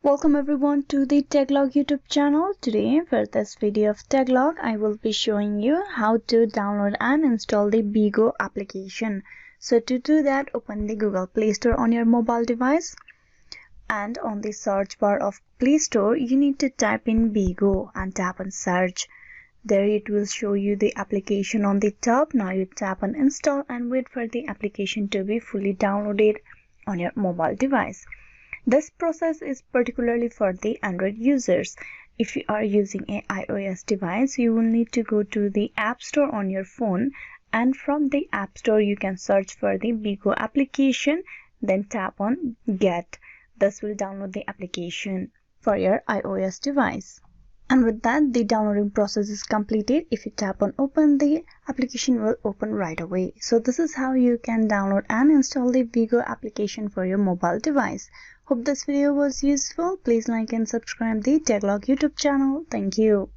Welcome everyone to the Techlog YouTube channel. Today for this video of Techlog, I will be showing you how to download and install the Bigo application. So to do that, open the Google Play Store on your mobile device, and on the search bar of Play Store you need to type in Bigo and tap on search. There it will show you the application on the top. Now you tap on install and wait for the application to be fully downloaded on your mobile device. This process is particularly for the Android users. If you are using an iOS device, you will need to go to the App Store on your phone, and from the App Store you can search for the Bigo application, then tap on Get. This will download the application for your iOS device. And with that, the downloading process is completed. If you tap on open, the application will open right away. So this is how you can download and install the Bigo application for your mobile device. Hope this video was useful. Please like and subscribe the Techlog YouTube channel. Thank you.